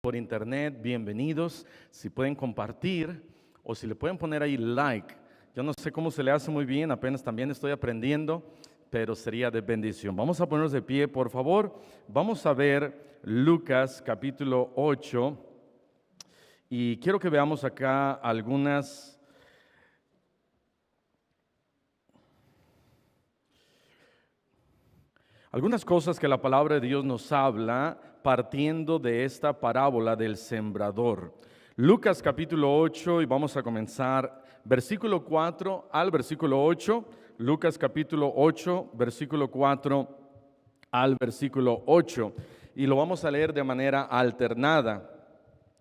por internet, bienvenidos. Si pueden compartir o si le pueden poner ahí like. Yo no sé cómo se le hace muy bien, apenas también estoy aprendiendo, pero sería de bendición. Vamos a ponernos de pie, por favor. Vamos a ver Lucas capítulo 8 y quiero que veamos acá algunas cosas que la palabra de Dios nos habla partiendo de esta parábola del sembrador. Lucas capítulo 8 y vamos a comenzar versículo 4 al versículo 8. Lucas capítulo 8, versículo 4 al versículo 8. Y lo vamos a leer de manera alternada.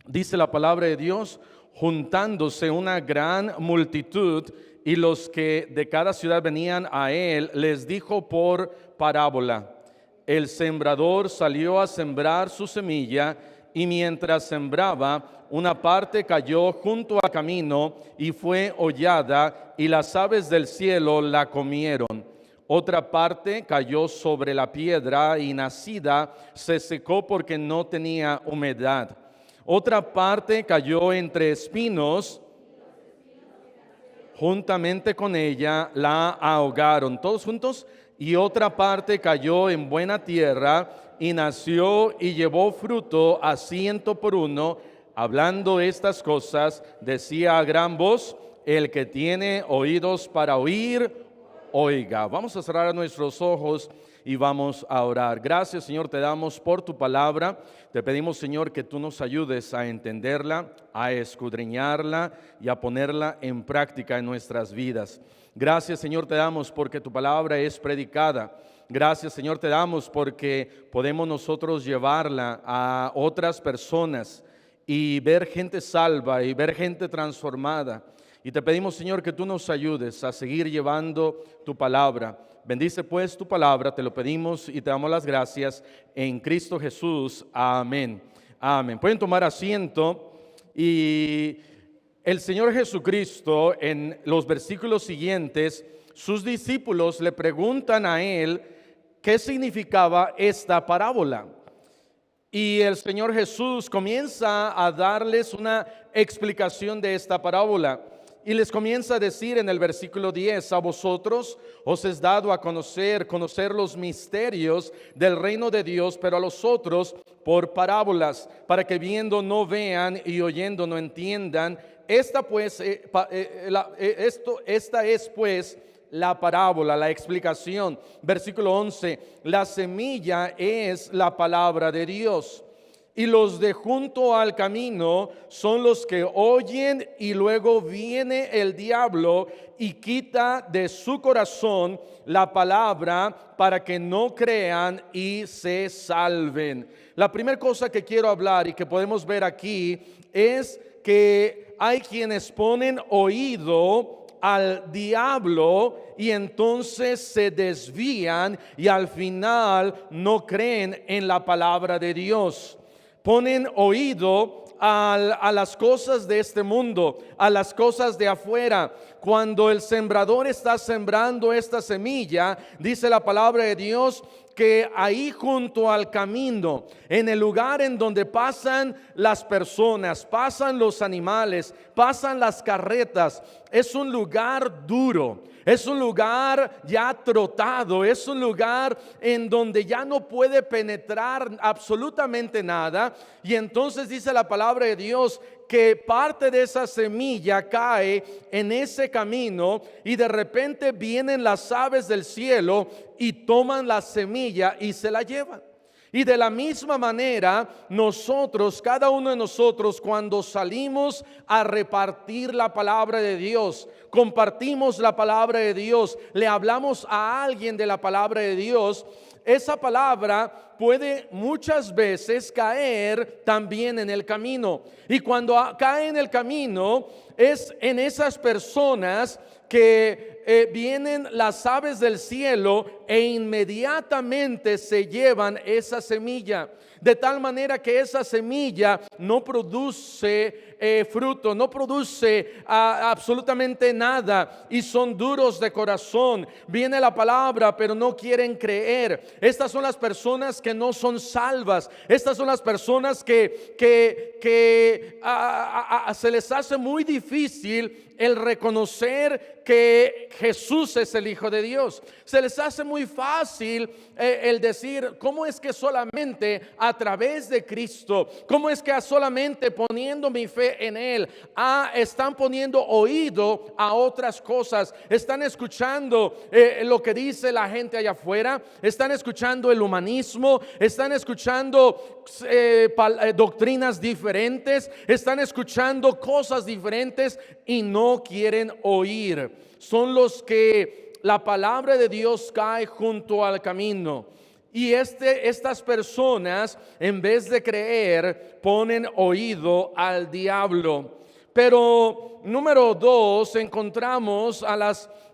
Dice la palabra de Dios: juntándose una gran multitud y los que de cada ciudad venían a él, les dijo por parábola: el sembrador salió a sembrar su semilla, y mientras sembraba, una parte cayó junto al camino y fue hollada, y las aves del cielo la comieron. Otra parte cayó sobre la piedra y nacida se secó porque no tenía humedad. Otra parte cayó entre espinos, juntamente con ella la ahogaron. Todos juntos. Y otra parte cayó en buena tierra y nació y llevó fruto a 100 por uno. Hablando estas cosas, decía a gran voz: el que tiene oídos para oír, oiga. Vamos a cerrar nuestros ojos y vamos a orar. Gracias, Señor, te damos por tu palabra. Te pedimos, Señor, que tú nos ayudes a entenderla, a escudriñarla y a ponerla en práctica en nuestras vidas. Gracias, Señor, te damos porque tu palabra es predicada. Gracias, Señor, te damos porque podemos nosotros llevarla a otras personas y ver gente salva y ver gente transformada. Y te pedimos, Señor, que tú nos ayudes a seguir llevando tu palabra. Bendice pues tu palabra, te lo pedimos y te damos las gracias en Cristo Jesús. Amén. Amén. Pueden tomar asiento. Y el Señor Jesucristo, en los versículos siguientes, sus discípulos le preguntan a él qué significaba esta parábola. Y el Señor Jesús comienza a darles una explicación de esta parábola. Y les comienza a decir en el versículo 10: a vosotros os es dado a conocer los misterios del reino de Dios, pero a los otros por parábolas, para que viendo no vean y oyendo no entiendan. Esta es pues la parábola, la explicación. Versículo 11: la semilla es la palabra de Dios. Y los de junto al camino son los que oyen, y luego viene el diablo y quita de su corazón la palabra para que no crean y se salven. La primera cosa que quiero hablar y que podemos ver aquí es que hay quienes ponen oído al diablo y entonces se desvían y al final no creen en la palabra de Dios. Ponen oído a las cosas de este mundo, a las cosas de afuera. Cuando el sembrador está sembrando esta semilla, dice la palabra de Dios que ahí junto al camino, en el lugar en donde pasan las personas, pasan los animales, pasan las carretas, es un lugar duro. Es un lugar ya trotado, es un lugar en donde ya no puede penetrar absolutamente nada. Y entonces dice la palabra de Dios que parte de esa semilla cae en ese camino y de repente vienen las aves del cielo y toman la semilla y se la llevan. Y de la misma manera nosotros, cada uno de nosotros, cuando salimos a repartir la palabra de Dios, compartimos la palabra de Dios, le hablamos a alguien de la palabra de Dios, esa palabra puede muchas veces caer también en el camino. Y cuando cae en el camino es en esas personas que vienen las aves del cielo e inmediatamente se llevan esa semilla. De tal manera que esa semilla no produce fruto, no produce absolutamente nada, y son duros de corazón. Viene la palabra, pero no quieren creer. Estas son las personas que no son salvas. Estas son las personas que se les hace muy difícil el reconocer que Jesús es el Hijo de Dios. Se les hace muy fácil el decir, ¿cómo es que solamente a través de Cristo? ¿Cómo es que solamente poniendo mi fe en Él? Están poniendo oído a otras cosas. Están escuchando lo que dice la gente allá afuera. Están escuchando el humanismo. Están escuchando doctrinas diferentes. Están escuchando cosas diferentes y no quieren oír. Son los que la palabra de Dios cae junto al camino. Y estas personas, en vez de creer, ponen oído al diablo. Pero número 2, encontramos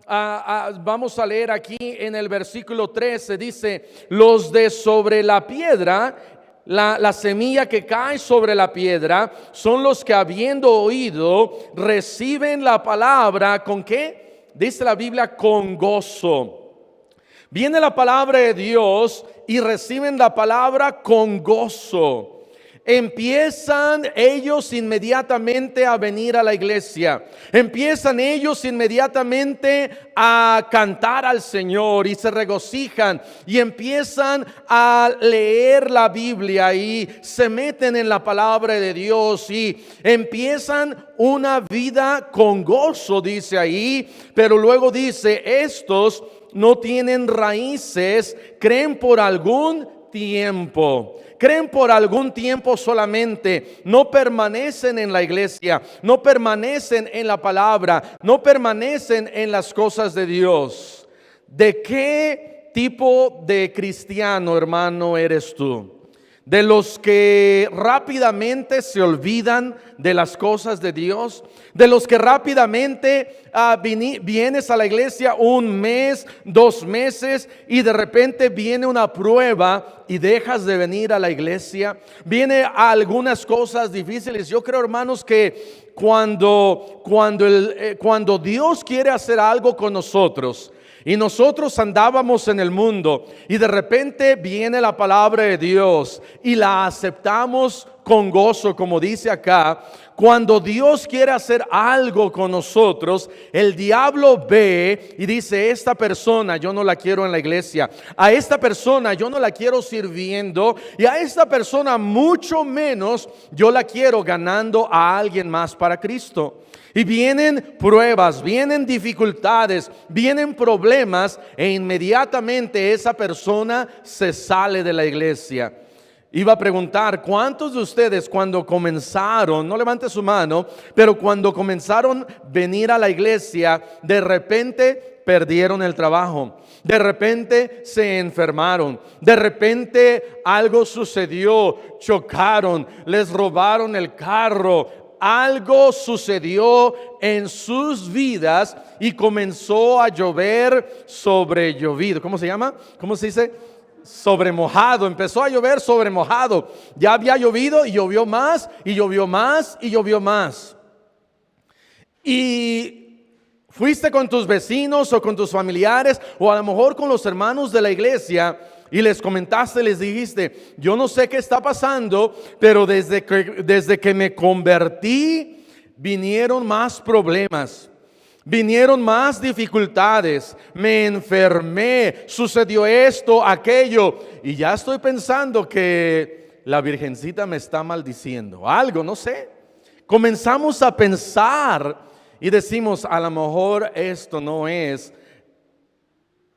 vamos a leer aquí en el versículo 13, dice, los de sobre la piedra, la semilla que cae sobre la piedra, son los que habiendo oído, reciben la palabra, ¿con qué? Dice la Biblia, con gozo. Viene la palabra de Dios y reciben la palabra con gozo. Empiezan ellos inmediatamente a venir a la iglesia. Empiezan ellos inmediatamente a cantar al Señor y se regocijan y empiezan a leer la Biblia y se meten en la palabra de Dios y empiezan una vida con gozo, dice ahí. Pero luego dice, estos no tienen raíces, creen por algún tiempo. Creen por algún tiempo solamente, no permanecen en la iglesia, no permanecen en la palabra, no permanecen en las cosas de Dios. ¿De qué tipo de cristiano, hermano, eres tú? ¿De los que rápidamente se olvidan de las cosas de Dios? ¿De los que rápidamente vienes a la iglesia un mes, 2 meses y de repente viene una prueba y dejas de venir a la iglesia? Viene algunas cosas difíciles. Yo creo, hermanos, que cuando Dios quiere hacer algo con nosotros, y nosotros andábamos en el mundo y de repente viene la palabra de Dios y la aceptamos con gozo, como dice acá. Cuando Dios quiere hacer algo con nosotros, el diablo ve y dice, esta persona yo no la quiero en la iglesia, a esta persona yo no la quiero sirviendo, y a esta persona mucho menos yo la quiero ganando a alguien más para Cristo. Y vienen pruebas, vienen dificultades, vienen problemas, e inmediatamente esa persona se sale de la iglesia. Iba a preguntar, ¿cuántos de ustedes cuando comenzaron, no levante su mano, pero cuando comenzaron a venir a la iglesia, de repente perdieron el trabajo? De repente se enfermaron, de repente algo sucedió, chocaron, les robaron el carro. Algo sucedió en sus vidas y comenzó a llover sobre llovido. ¿Cómo se llama? ¿Cómo se dice? Sobre mojado. Empezó a llover sobre mojado. Ya había llovido y llovió más y llovió más y llovió más. Y fuiste con tus vecinos o con tus familiares o a lo mejor con los hermanos de la iglesia y les comentaste, les dijiste, yo no sé qué está pasando, pero desde que me convertí vinieron más problemas, vinieron más dificultades, me enfermé, sucedió esto, aquello, y ya estoy pensando que la Virgencita me está maldiciendo, algo, no sé. Comenzamos a pensar y decimos, a lo mejor esto no es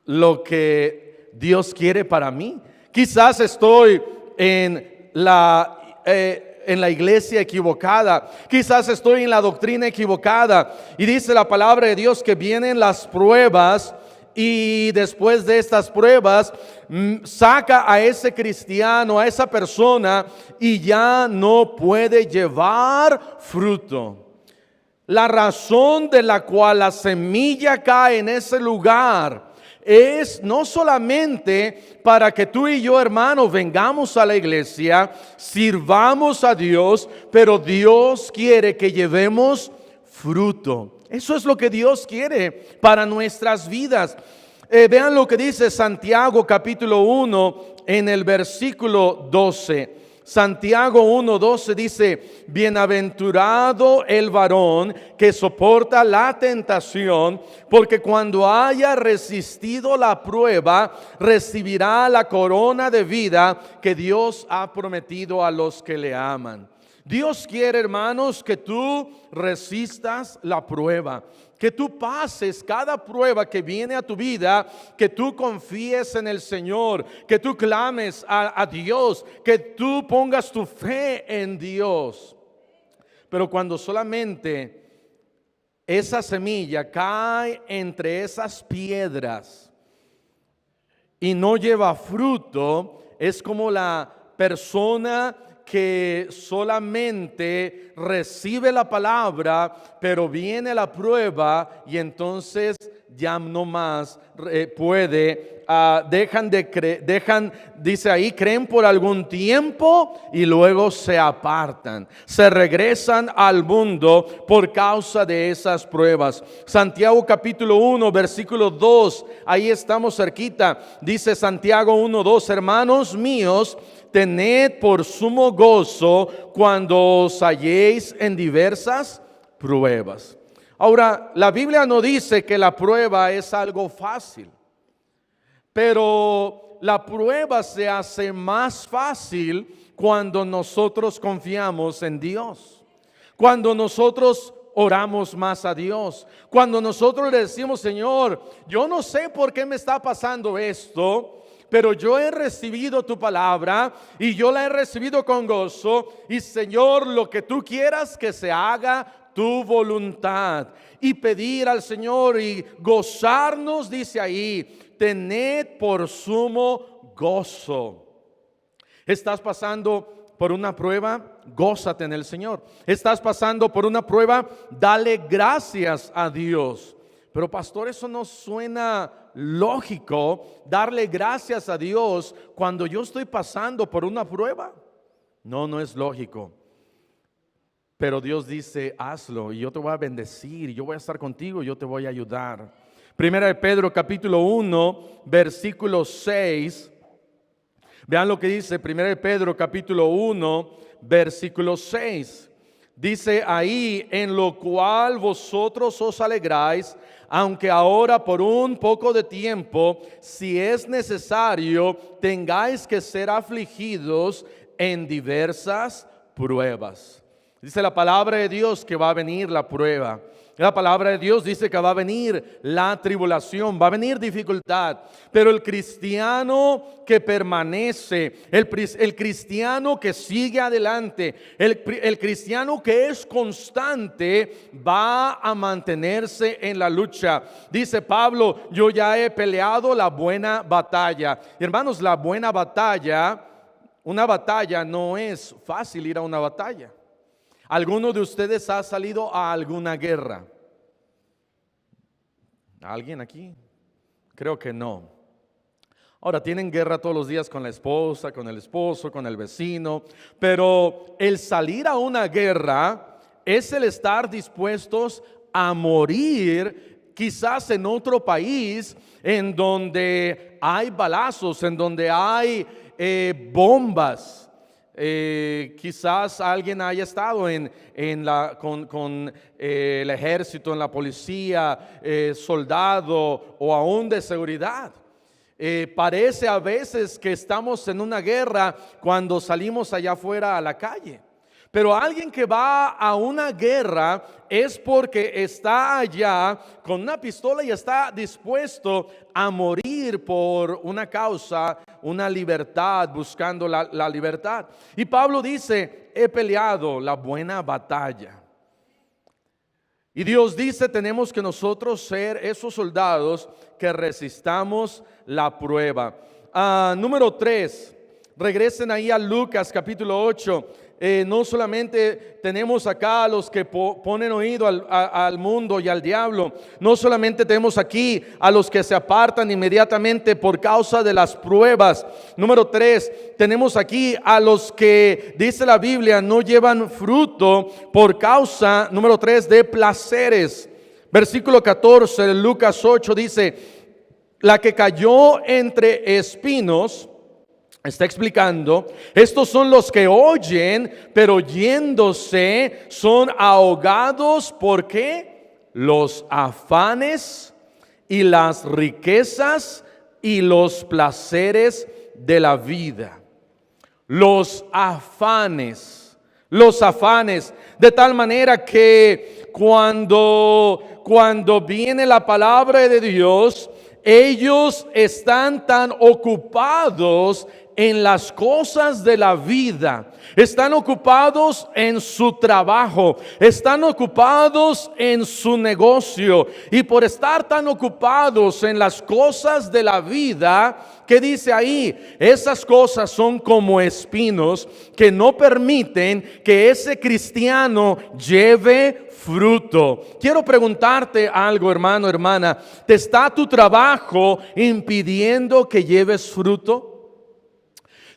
lo que Dios quiere para mí. Quizás estoy en la iglesia equivocada. Quizás estoy en la doctrina equivocada. Y dice la palabra de Dios que vienen las pruebas. Y después de estas pruebas saca a ese cristiano, a esa persona, y ya no puede llevar fruto. La razón de la cual la semilla cae en ese lugar es no solamente para que tú y yo, hermanos, vengamos a la iglesia, sirvamos a Dios, pero Dios quiere que llevemos fruto. Eso es lo que Dios quiere para nuestras vidas. Vean lo que dice Santiago capítulo 1 en el versículo 12. Santiago 1:12 dice: bienaventurado el varón que soporta la tentación, porque cuando haya resistido la prueba, recibirá la corona de vida que Dios ha prometido a los que le aman. Dios quiere, hermanos, que tú resistas la prueba, que tú pases cada prueba que viene a tu vida, que tú confíes en el Señor, que tú clames a Dios, que tú pongas tu fe en Dios. Pero cuando solamente esa semilla cae entre esas piedras y no lleva fruto, es como la persona que solamente recibe la palabra, pero viene la prueba y entonces ya no más puede, dice ahí, creen por algún tiempo y luego se apartan, se regresan al mundo por causa de esas pruebas. Santiago capítulo 1 versículo 2, ahí estamos cerquita, dice Santiago 1:2, hermanos míos, tened por sumo gozo cuando os halléis en diversas pruebas. Ahora, la Biblia no dice que la prueba es algo fácil, pero la prueba se hace más fácil cuando nosotros confiamos en Dios, cuando nosotros oramos más a Dios, cuando nosotros le decimos: Señor, yo no sé por qué me está pasando esto, pero yo he recibido tu palabra y yo la he recibido con gozo, y Señor, lo que tú quieras que se haga tu voluntad, y pedir al Señor y gozarnos, dice ahí, tened por sumo gozo. ¿Estás pasando por una prueba? Gózate en el Señor. ¿Estás pasando por una prueba? Dale gracias a Dios. Pero pastor, eso no suena lógico, darle gracias a Dios cuando yo estoy pasando por una prueba. No es lógico. Pero Dios dice: hazlo y yo te voy a bendecir, y yo voy a estar contigo, y yo te voy a ayudar. Primera de Pedro capítulo 1 versículo 6. Vean lo que dice Primera de Pedro capítulo 1 versículo 6. Dice ahí: en lo cual vosotros os alegráis, aunque ahora por un poco de tiempo, si es necesario, tengáis que ser afligidos en diversas pruebas. Dice la palabra de Dios que va a venir la prueba. La palabra de Dios dice que va a venir la tribulación, va a venir dificultad. Pero el cristiano que permanece, el cristiano que sigue adelante, el cristiano que es constante, va a mantenerse en la lucha. Dice Pablo: yo ya he peleado la buena batalla. Hermanos, la buena batalla, una batalla no es fácil ir a una batalla. ¿Alguno de ustedes ha salido a alguna guerra? ¿Alguien aquí? Creo que no. Ahora, tienen guerra todos los días con la esposa, con el esposo, con el vecino, pero el salir a una guerra es el estar dispuestos a morir, quizás en otro país en donde hay balazos, en donde hay bombas. Quizás alguien haya estado con el ejército, en la policía, soldado o aún de seguridad. Parece a veces que estamos en una guerra cuando salimos allá afuera a la calle. Pero alguien que va a una guerra es porque está allá con una pistola y está dispuesto a morir por una causa, una libertad, buscando la libertad. Y Pablo dice: he peleado la buena batalla. Y Dios dice: tenemos que nosotros ser esos soldados que resistamos la prueba. Número 3, regresen ahí a Lucas capítulo 8. No solamente tenemos acá a los que ponen oído al mundo y al diablo. No solamente tenemos aquí a los que se apartan inmediatamente por causa de las pruebas. Número 3, tenemos aquí a los que, dice la Biblia, no llevan fruto por causa, número 3, de placeres. Versículo 14 de Lucas 8 dice: la que cayó entre espinos. Está explicando, estos son los que oyen, pero yéndose son ahogados. ¿Por qué? Los afanes y las riquezas y los placeres de la vida. Los afanes, de tal manera que cuando viene la palabra de Dios, ellos están tan ocupados en las cosas de la vida, están ocupados en su trabajo, están ocupados en su negocio, y por estar tan ocupados en las cosas de la vida, ¿qué dice ahí? Esas cosas son como espinos que no permiten que ese cristiano lleve fruto. Quiero preguntarte algo, hermano, hermana. ¿Te está tu trabajo impidiendo que lleves fruto?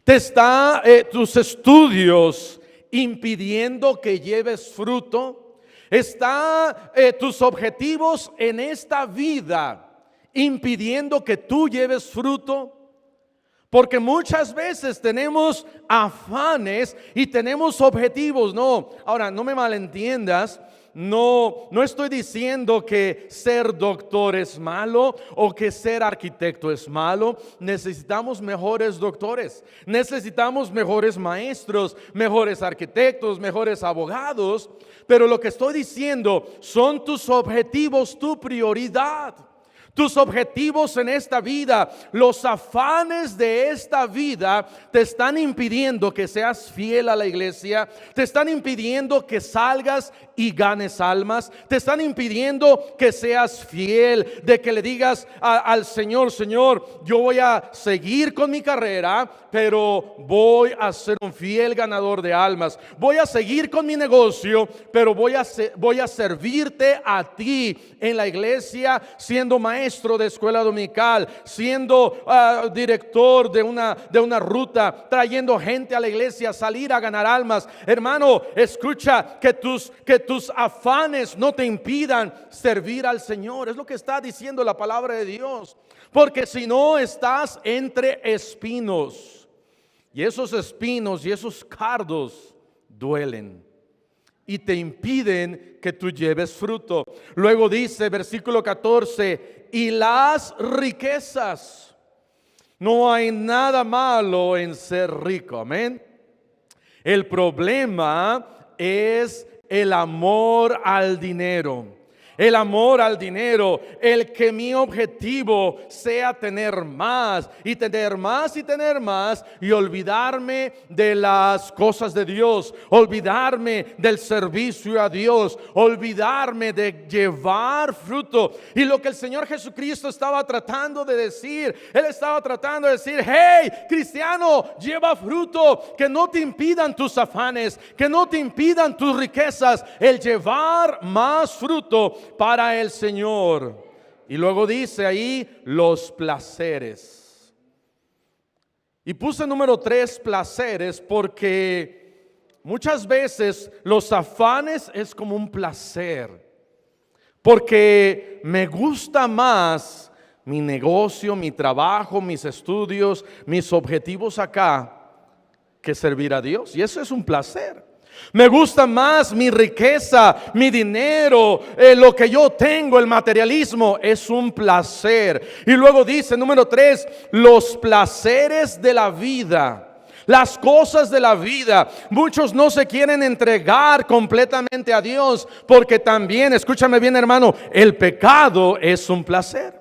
¿Te está tus estudios impidiendo que lleves fruto? ¿Está tus objetivos en esta vida impidiendo que tú lleves fruto? Porque muchas veces tenemos afanes y tenemos objetivos. Ahora, no me malentiendas. No estoy diciendo que ser doctor es malo o que ser arquitecto es malo. Necesitamos mejores doctores, necesitamos mejores maestros, mejores arquitectos, mejores abogados. Pero lo que estoy diciendo, ¿son tus objetivos tu prioridad? Tus objetivos en esta vida, los afanes de esta vida te están impidiendo que seas fiel a la iglesia, te están impidiendo que salgas y ganes almas, te están impidiendo que seas fiel, de que le digas al Señor: Señor, yo voy a seguir con mi carrera, pero voy a ser un fiel ganador de almas. Voy a seguir con mi negocio, pero voy a servirte a ti en la iglesia, siendo maestro de escuela dominical, siendo director de una ruta, trayendo gente a la iglesia, salir a ganar almas. Hermano, escucha, que tus afanes no te impidan servir al Señor. Es lo que está diciendo la palabra de Dios. Porque si no, estás entre espinos. Y esos espinos y esos cardos duelen y te impiden que tú lleves fruto. Luego dice, versículo 14, y las riquezas. No hay nada malo en ser rico, amén. El problema es el amor al dinero. El amor al dinero, el que mi objetivo sea tener más y tener más y tener más, y olvidarme de las cosas de Dios, olvidarme del servicio a Dios, olvidarme de llevar fruto. Y lo que el Señor Jesucristo estaba tratando de decir, Él estaba tratando de decir: hey, cristiano, lleva fruto, que no te impidan tus afanes, que no te impidan tus riquezas, el llevar más fruto para el Señor. Y luego dice ahí los placeres. Y puse número 3, placeres, porque muchas veces los afanes es como un placer, porque me gusta más mi negocio, mi trabajo, mis estudios, mis objetivos acá, que servir a Dios. Y eso es un placer. Me gusta más mi riqueza, mi dinero, lo que yo tengo, el materialismo, es un placer. Y luego dice, número 3, los placeres de la vida. Las cosas de la vida. Muchos no se quieren entregar completamente a Dios, porque también, escúchame bien, hermano, el pecado es un placer.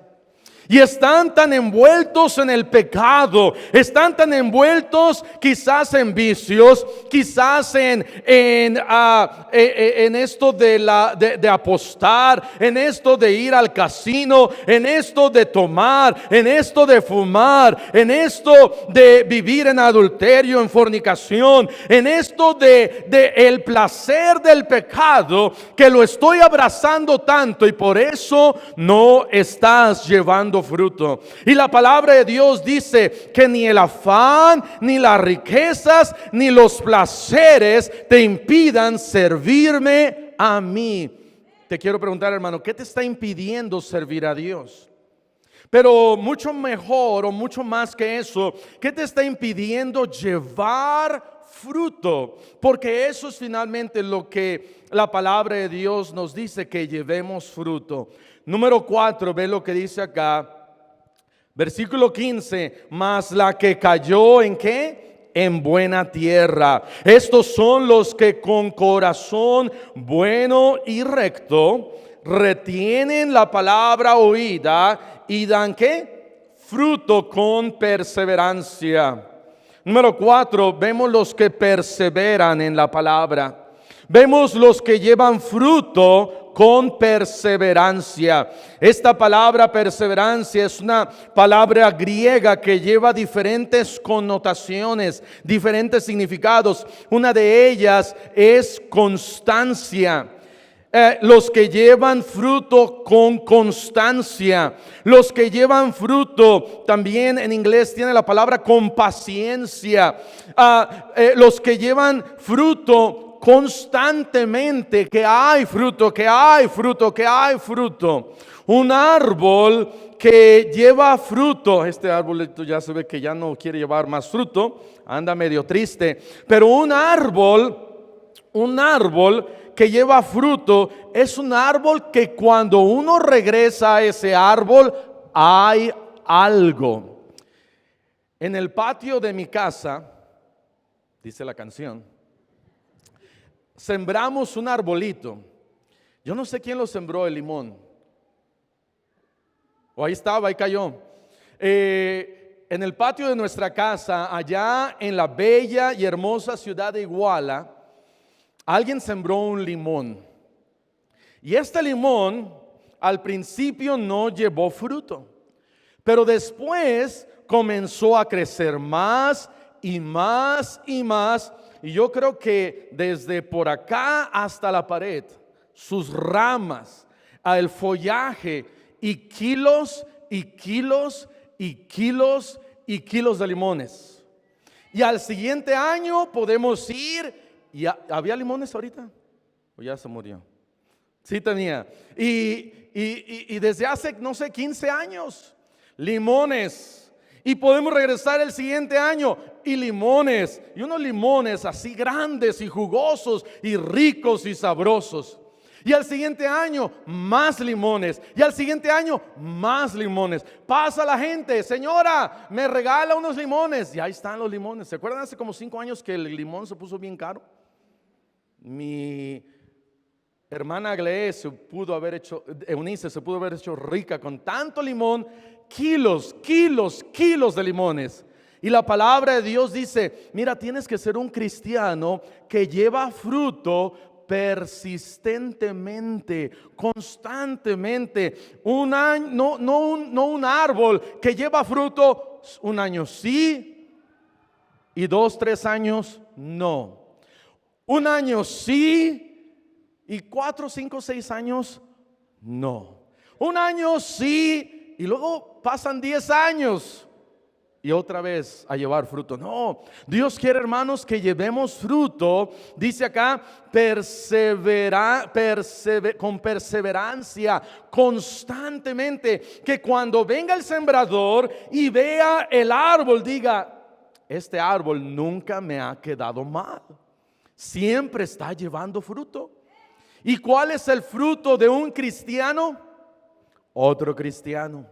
Y están tan envueltos en el pecado, están tan envueltos quizás en vicios, quizás en esto de apostar, en esto de ir al casino, en esto de tomar, en esto de fumar, en esto de vivir en adulterio, en fornicación, en esto de el placer del pecado, que lo estoy abrazando tanto y por eso no estás llevando fruto. Y la palabra de Dios dice que ni el afán, ni las riquezas, ni los placeres te impidan servirme a mí. Te quiero preguntar, hermano, ¿qué te está impidiendo servir a Dios? Pero mucho mejor o mucho más que eso, ¿qué te está impidiendo llevar fruto? Porque eso es finalmente lo que la palabra de Dios nos dice, que llevemos fruto. Número 4, ve lo que dice acá. Versículo 15, mas la que cayó ¿en qué? En buena tierra. Estos son los que con corazón bueno y recto retienen la palabra oída y dan ¿qué? Fruto con perseverancia. Número 4, vemos los que perseveran en la palabra. Vemos los que llevan fruto con perseverancia. Esta palabra perseverancia es una palabra griega que lleva diferentes connotaciones, diferentes significados. Una de ellas es constancia. Los que llevan fruto con constancia, los que llevan fruto, también en inglés tiene la palabra con paciencia, los que llevan fruto constantemente, que hay fruto, que hay fruto, que hay fruto. Un árbol que lleva fruto, este arbolito ya se ve que ya no quiere llevar más fruto, anda medio triste, pero un árbol que lleva fruto es un árbol que cuando uno regresa a ese árbol hay algo. En el patio de mi casa, dice la canción, sembramos un arbolito. Yo no sé quién lo sembró, el limón. O ahí estaba, ahí cayó. En el patio de nuestra casa, allá en la bella y hermosa ciudad de Iguala, alguien sembró un limón. Y este limón al principio no llevó fruto, pero después comenzó a crecer más y más y más. Y yo creo que desde por acá hasta la pared, sus ramas, el follaje y kilos y kilos y kilos y kilos de limones. Y al siguiente año podemos ir. ¿Y había limones ahorita? ¿O ya se murió? Sí tenía. Y desde hace, no sé, 15 años, limones. Y podemos regresar el siguiente año y limones. Y unos limones así grandes y jugosos y ricos y sabrosos. Y al siguiente año más limones. Y al siguiente año más limones. Pasa la gente, señora, me regala unos limones. Y ahí están los limones. ¿Se acuerdan hace como 5 años que el limón se puso bien caro? Mi hermana Eunice se pudo haber hecho rica con tanto limón, kilos de limones. Y la palabra de Dios dice, mira, tienes que ser un cristiano que lleva fruto persistentemente, constantemente. Un año, no un árbol que lleva fruto un año sí y 2, 3 años no. Un año sí y 4, 5, 6 años no. Un año sí y luego pasan 10 años y otra vez a llevar fruto. No, Dios quiere, hermanos, que llevemos fruto. Dice acá, con perseverancia, constantemente. Que cuando venga el sembrador y vea el árbol, diga, este árbol nunca me ha quedado mal. Siempre está llevando fruto. ¿Y cuál es el fruto de un cristiano? Otro cristiano.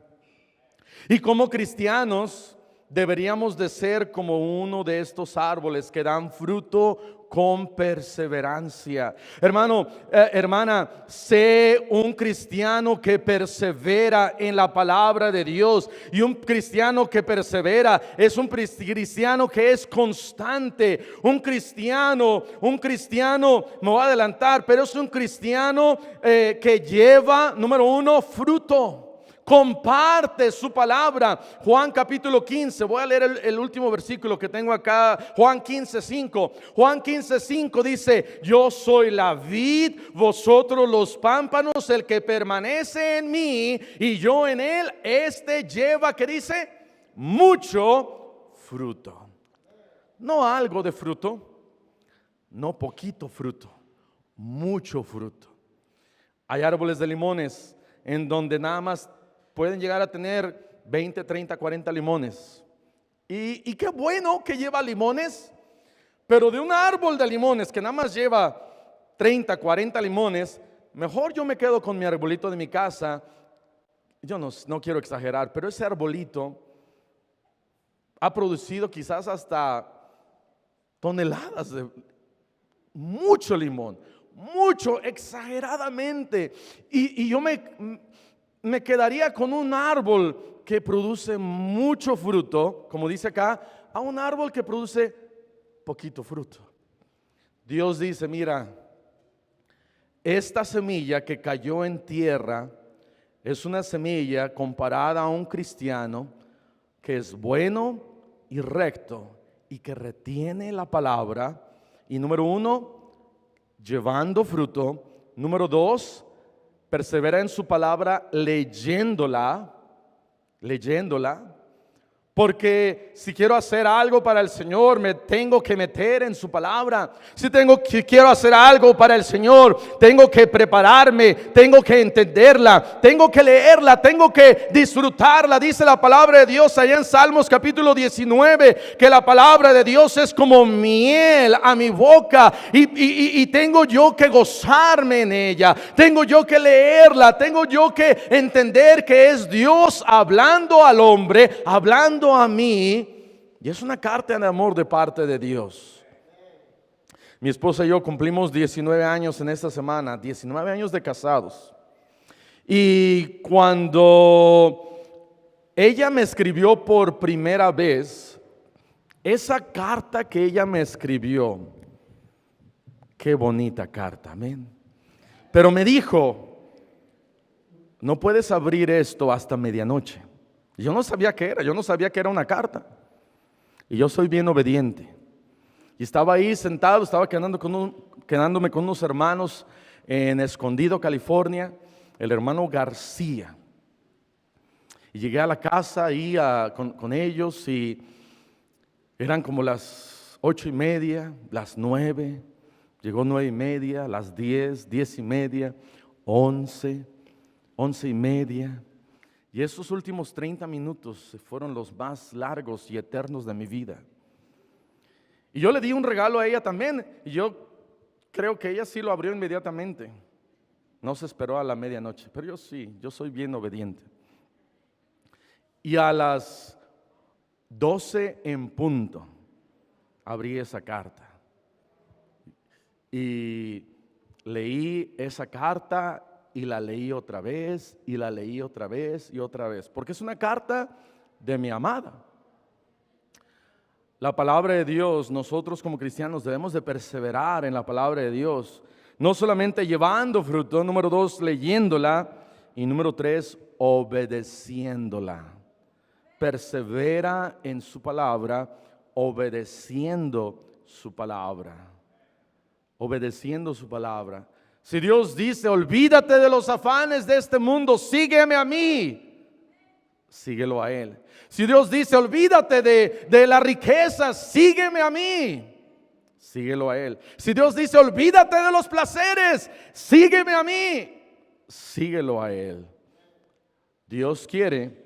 Y como cristianos deberíamos de ser como uno de estos árboles que dan fruto con perseverancia. Hermano, hermana, sé un cristiano que persevera en la palabra de Dios. Y un cristiano que persevera es un cristiano que es constante. Un cristiano, me voy a adelantar, pero es un cristiano que lleva, número uno, fruto. Comparte su palabra. Juan capítulo 15, voy a leer el último versículo que tengo acá. Juan 15:5. Juan 15:5 dice: yo soy la vid, vosotros los pámpanos. El que permanece en mí y yo en él, este lleva, ¿qué dice? Mucho fruto. No algo de fruto, no poquito fruto, mucho fruto. Hay árboles de limones en donde nada más pueden llegar a tener 20, 30, 40 limones. Y qué bueno que lleva limones, pero de un árbol de limones que nada más lleva 30, 40 limones, mejor yo me quedo con mi arbolito de mi casa. Yo no quiero exagerar, pero ese arbolito ha producido quizás hasta toneladas de mucho limón, mucho, exageradamente. Y yo me quedaría con un árbol que produce mucho fruto, como dice acá, a un árbol que produce poquito fruto. Dios dice: mira, esta semilla que cayó en tierra es una semilla comparada a un cristiano que es bueno y recto y que retiene la palabra. Y número uno, llevando fruto. Número dos, persevera en su palabra leyéndola. Porque si quiero hacer algo para el Señor, me tengo que meter en su palabra. Si quiero hacer algo para el Señor, tengo que prepararme, tengo que entenderla, tengo que leerla, tengo que disfrutarla. Dice la palabra de Dios allá en Salmos capítulo 19, que la palabra de Dios es como miel a mi boca, y tengo yo que gozarme en ella, tengo yo que leerla, tengo yo que entender que es Dios hablando al hombre, hablando a mí, y es una carta de amor de parte de Dios. Mi esposa y yo cumplimos 19 años en esta semana, 19 años de casados. Y cuando ella me escribió por primera vez, esa carta que ella me escribió, qué bonita carta, amén. Pero me dijo: no puedes abrir esto hasta medianoche. Y yo no sabía qué era, yo no sabía que era una carta. Y yo soy bien obediente. Y estaba ahí sentado, estaba quedándome con unos hermanos en Escondido, California, el hermano García. Y llegué a la casa ahí con ellos, y eran como las 8:30, las 9, llegó 9:30, las 10, 10:30, 11, 11:30. Y esos últimos 30 minutos fueron los más largos y eternos de mi vida. Y yo le di un regalo a ella también, y yo creo que ella sí lo abrió inmediatamente. No se esperó a la medianoche, pero yo soy bien obediente. Y a las 12 en punto abrí esa carta y leí esa carta. Y la leí otra vez, y la leí otra vez y otra vez, porque es una carta de mi amada. La palabra de Dios, nosotros como cristianos debemos de perseverar en la palabra de Dios, no solamente llevando fruto, número 2, leyéndola, y número 3, obedeciéndola. Persevera en su palabra, obedeciendo su palabra. Obedeciendo su palabra. Si Dios dice: olvídate de los afanes de este mundo, sígueme a mí, síguelo a Él. Si Dios dice: olvídate de la riqueza, sígueme a mí, síguelo a Él. Si Dios dice: olvídate de los placeres, sígueme a mí, síguelo a Él. Dios quiere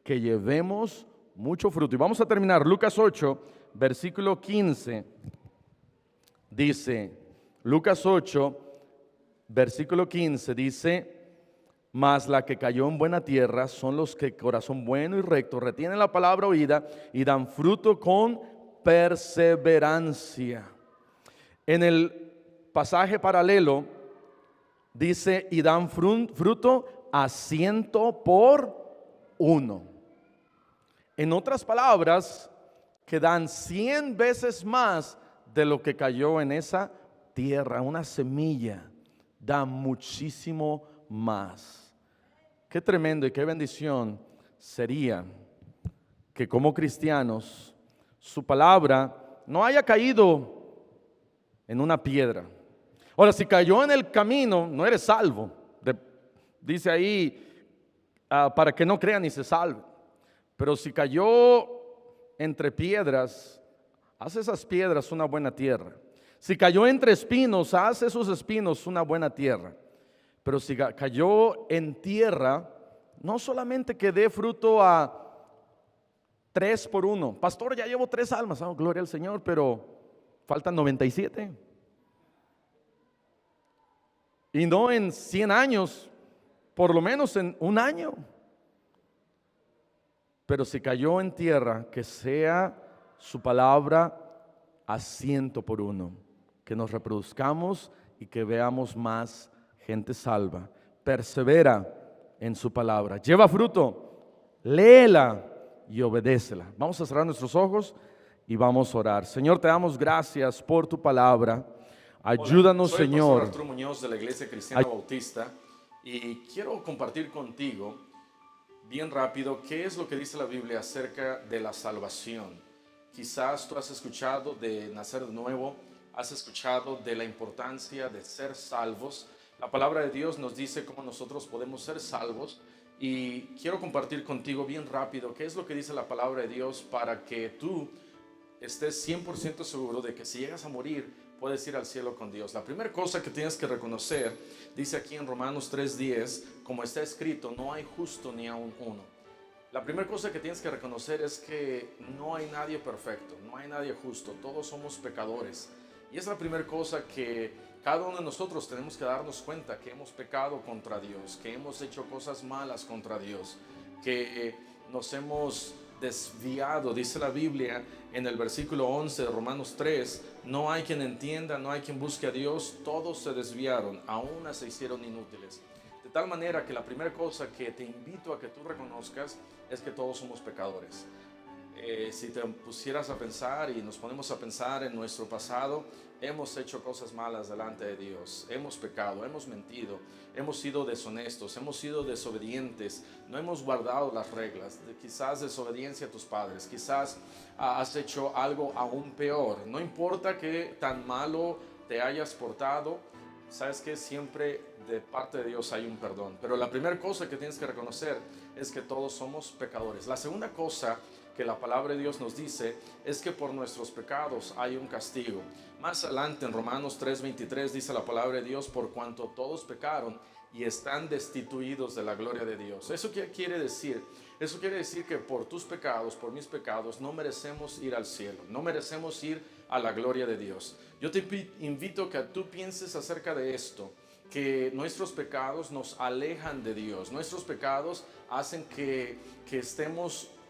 que llevemos mucho fruto. Y vamos a terminar. Lucas 8, versículo 15. Dice, Lucas 8, versículo 15 dice: mas la que cayó en buena tierra son los que corazón bueno y recto retienen la palabra oída y dan fruto con perseverancia. En el pasaje paralelo dice, y dan fruto a 100 por 1. En otras palabras, que dan 100 veces más de lo que cayó en esa tierra. Una semilla da muchísimo más. Qué tremendo y qué bendición sería que como cristianos su palabra no haya caído en una piedra. Ahora, si cayó en el camino, no eres salvo. Dice ahí, para que no crean ni se salve. Pero si cayó entre piedras, haz esas piedras una buena tierra. Si cayó entre espinos, haz esos espinos una buena tierra. Pero si cayó en tierra, no solamente que dé fruto a 3 por 1. Pastor, ya llevo 3 almas. Gloria al Señor, pero faltan 97. Y no en 100 años, por lo menos en un año. Pero si cayó en tierra, que sea su palabra a 100 por 1. Que nos reproduzcamos y que veamos más gente salva. Persevera en su palabra. Lleva fruto, léela y obedécela. Vamos a cerrar nuestros ojos y vamos a orar. Señor, te damos gracias por tu palabra. Ayúdanos, Soy el Señor. pastor Arturo Muñoz de la Iglesia Cristiana Bautista y quiero compartir contigo bien rápido qué es lo que dice la Biblia acerca de la salvación. Quizás tú has escuchado de nacer de nuevo, has escuchado de la importancia de ser salvos. La palabra de Dios nos dice cómo nosotros podemos ser salvos y quiero compartir contigo bien rápido qué es lo que dice la palabra de Dios para que tú estés 100% seguro de que si llegas a morir puedes ir al cielo con Dios. La primera cosa que tienes que reconocer, dice aquí en Romanos 3:10, como está escrito, no hay justo ni aun uno. La primera cosa que tienes que reconocer es que no hay nadie perfecto, no hay nadie justo, todos somos pecadores. Y es la primera cosa que cada uno de nosotros tenemos que darnos cuenta, que hemos pecado contra Dios, que hemos hecho cosas malas contra Dios, que nos hemos desviado. Dice la Biblia en el versículo 11 de Romanos 3, no hay quien entienda, no hay quien busque a Dios, todos se desviaron, aún se hicieron inútiles. De tal manera que la primera cosa que te invito a que tú reconozcas es que todos somos pecadores. Si te pusieras a pensar y nos ponemos a pensar en nuestro pasado, hemos hecho cosas malas delante de Dios, hemos pecado, hemos mentido, hemos sido deshonestos, hemos sido desobedientes, no hemos guardado las reglas, quizás desobediencia a tus padres, quizás has hecho algo aún peor. No importa que tan malo te hayas portado, sabes que siempre de parte de Dios hay un perdón. Pero la primera cosa que tienes que reconocer es que todos somos pecadores. La segunda cosa que la palabra de Dios nos dice es que por nuestros pecados hay un castigo. Más adelante en Romanos 3:23 dice la palabra de Dios, por cuanto todos pecaron y están destituidos de la gloria de Dios. ¿Eso qué quiere decir? Eso quiere decir que por tus pecados, por mis pecados, no merecemos ir al cielo, no merecemos ir a la gloria de Dios. Yo te invito a que tú pienses acerca de esto, que nuestros pecados nos alejan de Dios, nuestros pecados hacen que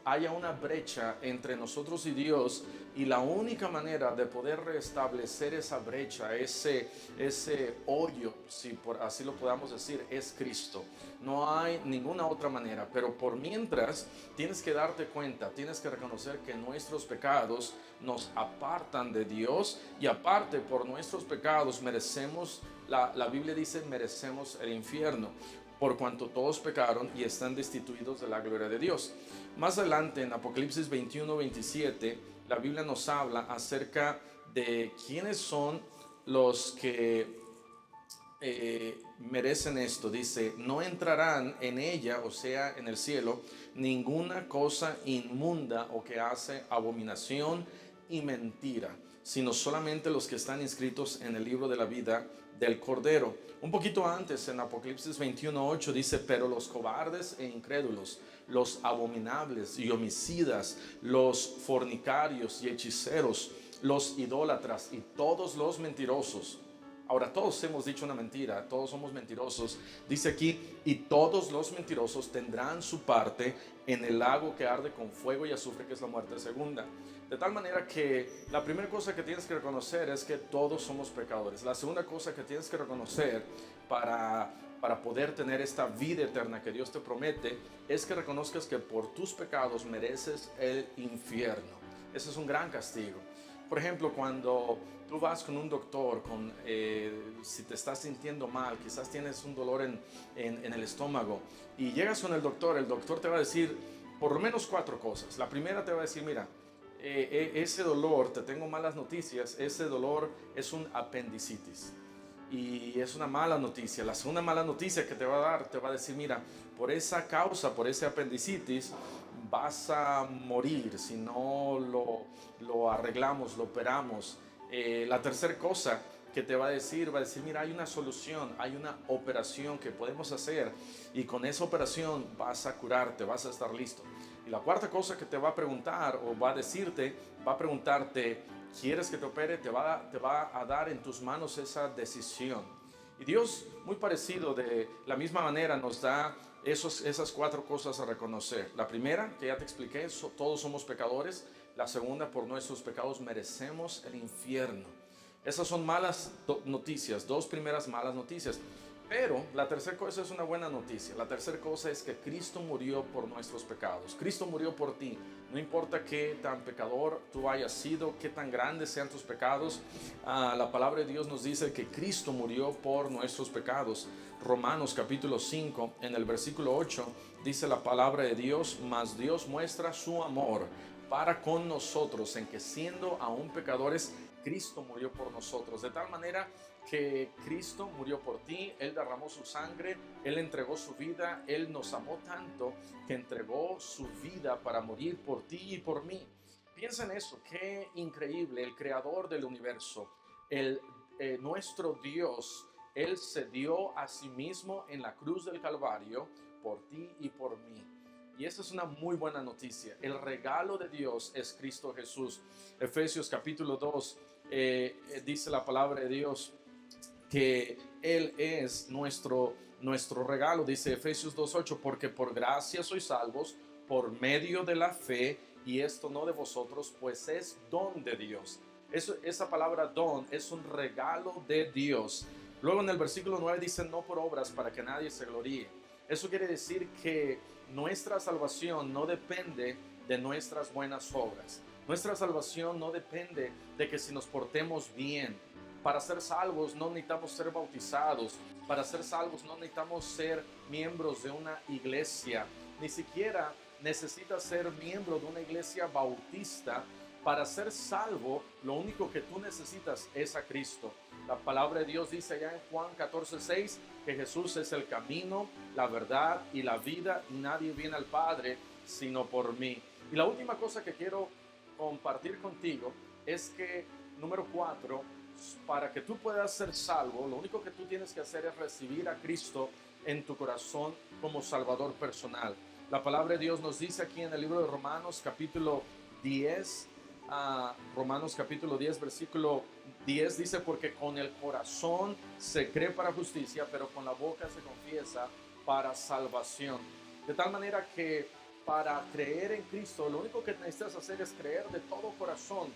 haya una brecha entre nosotros y Dios, y la única manera de poder restablecer esa brecha, ese hoyo, si por así lo podamos decir, es Cristo. No hay ninguna otra manera. Pero por mientras tienes que darte cuenta, tienes que reconocer que nuestros pecados nos apartan de Dios, y aparte por nuestros pecados merecemos, la Biblia dice, merecemos el infierno, por cuanto todos pecaron y están destituidos de la gloria de Dios. Más adelante en Apocalipsis 21:27, la Biblia nos habla acerca de quiénes son los que merecen esto. Dice, no entrarán en ella, o sea, en el cielo, ninguna cosa inmunda o que hace abominación y mentira, sino solamente los que están inscritos en el libro de la vida del Cordero. Un poquito antes, en Apocalipsis 21:8 dice, pero los cobardes e incrédulos, los abominables y homicidas, los fornicarios y hechiceros, los idólatras y todos los mentirosos Ahora, todos hemos dicho una mentira, todos somos mentirosos. Dice aquí, y todos los mentirosos tendrán su parte en el lago que arde con fuego y azufre, que es la muerte segunda. De tal manera que la primera cosa que tienes que reconocer es que todos somos pecadores. La segunda cosa que tienes que reconocer para poder tener esta vida eterna que Dios te promete es que reconozcas que por tus pecados mereces el infierno. Ese es un gran castigo. Por ejemplo, cuando tú vas con un doctor, si te estás sintiendo mal, quizás tienes un dolor en el estómago, y llegas con el doctor te va a decir por lo menos 4 cosas. La primera te va a decir, mira, ese dolor, te tengo malas noticias, ese dolor es un apendicitis. Y es una mala noticia. La segunda mala noticia que te va a dar, te va a decir, mira, por esa causa, por ese apendicitis, vas a morir si no lo arreglamos, lo operamos. La tercera cosa que te va a decir, mira, hay una solución, hay una operación que podemos hacer y con esa operación vas a curarte, vas a estar listo. Y la cuarta cosa que te va a preguntar o va a preguntarte, ¿quieres que te opere? Te va a dar en tus manos esa decisión. Y Dios, muy parecido, de la misma manera, nos da esas 4 cosas a reconocer. La primera, que ya te expliqué, todos somos pecadores. La segunda, por nuestros pecados merecemos el infierno. Esas son malas noticias, 2 primeras malas noticias. Pero la tercera cosa es una buena noticia. La tercera cosa es que Cristo murió por nuestros pecados. Cristo murió por ti. No importa qué tan pecador tú hayas sido, qué tan grandes sean tus pecados. La palabra de Dios nos dice que Cristo murió por nuestros pecados. Romanos capítulo 5, en el versículo 8, dice la palabra de Dios, mas Dios muestra su amor para con nosotros en que siendo aún pecadores, Cristo murió por nosotros. De tal manera que Cristo murió por ti, Él derramó su sangre, Él entregó su vida, Él nos amó tanto que entregó su vida para morir por ti y por mí. Piensa en eso, qué increíble, el creador del universo, nuestro Dios, Él se dio a sí mismo en la cruz del Calvario por ti y por mí. Y esa es una muy buena noticia. El regalo de Dios es Cristo Jesús. Efesios capítulo 2 dice la palabra de Dios que Él es nuestro regalo. Dice Efesios 2:8, porque por gracia sois salvos por medio de la fe, y esto no de vosotros, pues es don de Dios. Esa palabra don es un regalo de Dios. Luego en el versículo 9 dice, no por obras para que nadie se gloríe. Eso quiere decir que nuestra salvación no depende de nuestras buenas obras. Nuestra salvación no depende de que si nos portemos bien. Para ser salvos no necesitamos ser bautizados. Para ser salvos no necesitamos ser miembros de una iglesia. Ni siquiera necesitas ser miembro de una iglesia bautista. Para ser salvo, lo único que tú necesitas es a Cristo. La palabra de Dios dice allá en Juan 14:6 que Jesús es el camino, la verdad y la vida, y nadie viene al Padre sino por mí. Y la última cosa que quiero compartir contigo es que, número 4, para que tú puedas ser salvo, lo único que tú tienes que hacer es recibir a Cristo en tu corazón como Salvador personal. La palabra de Dios nos dice aquí en el libro de Romanos capítulo 10, Romanos capítulo 10, versículo 10 dice, porque con el corazón se cree para justicia, pero con la boca se confiesa para salvación. De tal manera que para creer en Cristo, lo único que necesitas hacer es creer de todo corazón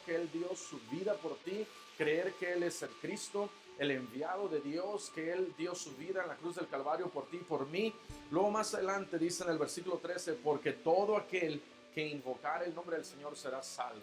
que Él dio su vida por ti, creer que Él es el Cristo, el enviado de Dios, que Él dio su vida en la cruz del Calvario por ti y por mí. Luego más adelante dice en el versículo 13, porque todo aquel que invocar el nombre del Señor será salvo.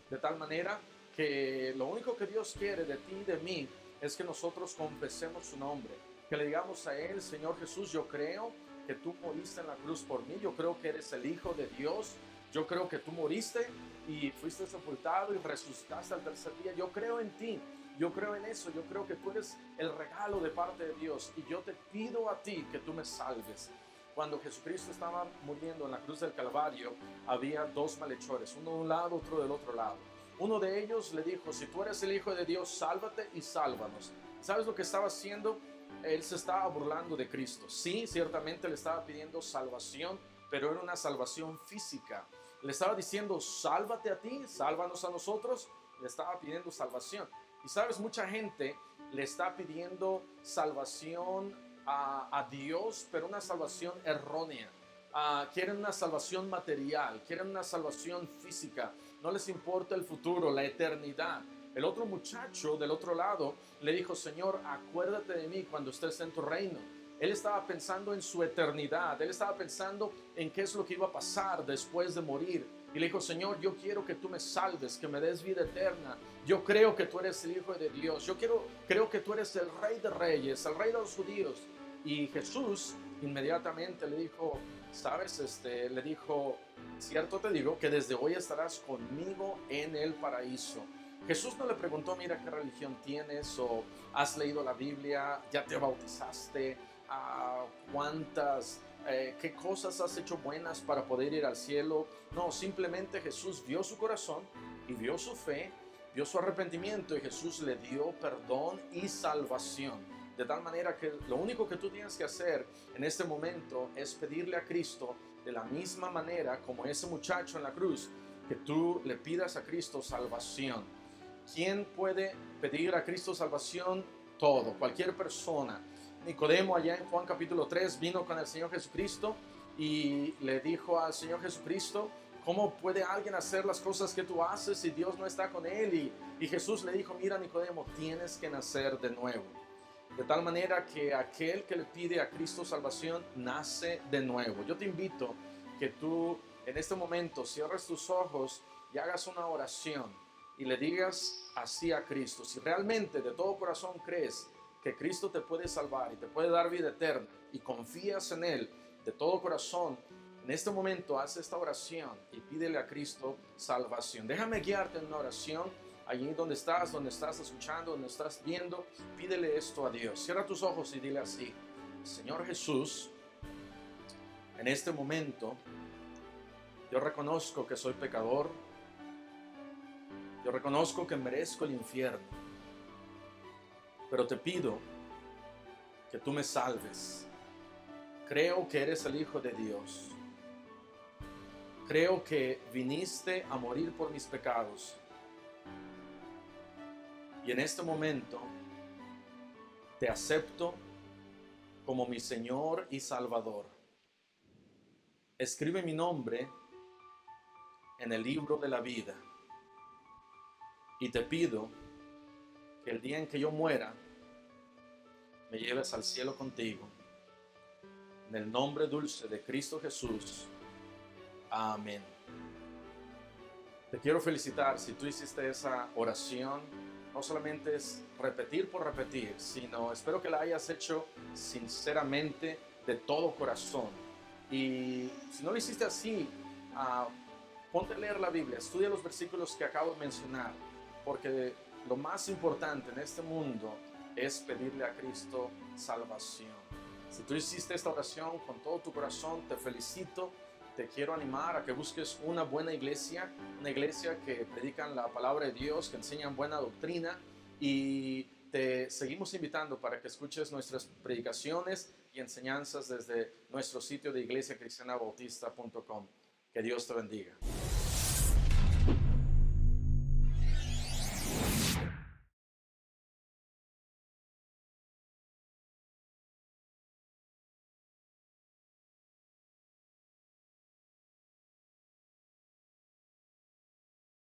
De tal manera que lo único que Dios quiere de ti y de mí es que nosotros confesemos su nombre, que le digamos a Él, Señor Jesús, yo creo que tú moriste en la cruz por mí, yo creo que eres el Hijo de Dios, yo creo que tú moriste y fuiste sepultado y resucitaste al tercer día, yo creo en ti, yo creo en eso, yo creo que tú eres el regalo de parte de Dios y yo te pido a ti que tú me salves. Cuando Jesucristo estaba muriendo en la cruz del Calvario, había 2 malhechores, uno de un lado, otro del otro lado. Uno de ellos le dijo, si tú eres el Hijo de Dios, sálvate y sálvanos. ¿Sabes lo que estaba haciendo? Él se estaba burlando de Cristo. Sí, ciertamente le estaba pidiendo salvación, pero era una salvación física. Le estaba diciendo, sálvate a ti, sálvanos a nosotros. Le estaba pidiendo salvación. Y sabes, mucha gente le está pidiendo salvación a Dios, pero una salvación errónea. Quieren una salvación material, quieren una salvación física, no les importa el futuro, la eternidad. El otro muchacho del otro lado le dijo: Señor, acuérdate de mí cuando estés en tu reino. Él estaba pensando en su eternidad, él estaba pensando en qué es lo que iba a pasar después de morir. Y le dijo: Señor, yo quiero que tú me salves, que me des vida eterna. Yo creo que tú eres el Hijo de Dios. Creo que tú eres el Rey de Reyes, el Rey de los judíos. Y Jesús inmediatamente le dijo: sabes, le dijo: cierto te digo que desde hoy estarás conmigo en el paraíso. Jesús no le preguntó: mira, qué religión tienes, o has leído la Biblia, ya te bautizaste, qué cosas has hecho buenas para poder ir al cielo. No, simplemente Jesús vio su corazón y vio su fe, vio su arrepentimiento, y Jesús le dio perdón y salvación. De tal manera que lo único que tú tienes que hacer en este momento es pedirle a Cristo, de la misma manera como ese muchacho en la cruz, que tú le pidas a Cristo salvación. ¿Quién puede pedir a Cristo salvación? Todo, cualquier persona. Nicodemo, allá en Juan capítulo 3, vino con el Señor Jesucristo y le dijo al Señor Jesucristo: ¿cómo puede alguien hacer las cosas que tú haces si Dios no está con él? Y Jesús le dijo: mira, Nicodemo, tienes que nacer de nuevo. De tal manera que aquel que le pide a Cristo salvación nace de nuevo. Yo te invito que tú en este momento cierres tus ojos y hagas una oración y le digas así a Cristo. Si realmente de todo corazón crees que Cristo te puede salvar y te puede dar vida eterna y confías en Él de todo corazón, en este momento haz esta oración y pídele a Cristo salvación. Déjame guiarte en una oración. Allí donde estás escuchando, donde estás viendo, pídele esto a Dios. Cierra tus ojos y dile así: Señor Jesús, en este momento yo reconozco que soy pecador. Yo reconozco que merezco el infierno, pero te pido que tú me salves. Creo que eres el Hijo de Dios. Creo que viniste a morir por mis pecados. Y en este momento te acepto como mi Señor y Salvador. Escribe mi nombre en el libro de la vida. Y te pido que el día en que yo muera, me lleves al cielo contigo. En el nombre dulce de Cristo Jesús. Amén. Te quiero felicitar si tú hiciste esa oración. No solamente es repetir por repetir, sino espero que la hayas hecho sinceramente, de todo corazón. Y si no lo hiciste así, ponte a leer la Biblia, estudia los versículos que acabo de mencionar, porque lo más importante en este mundo es pedirle a Cristo salvación. Si tú hiciste esta oración con todo tu corazón, te felicito. Te quiero animar a que busques una buena iglesia, una iglesia que predican la palabra de Dios, que enseñan buena doctrina, y te seguimos invitando para que escuches nuestras predicaciones y enseñanzas desde nuestro sitio de iglesiacristianabautista.com. Que Dios te bendiga.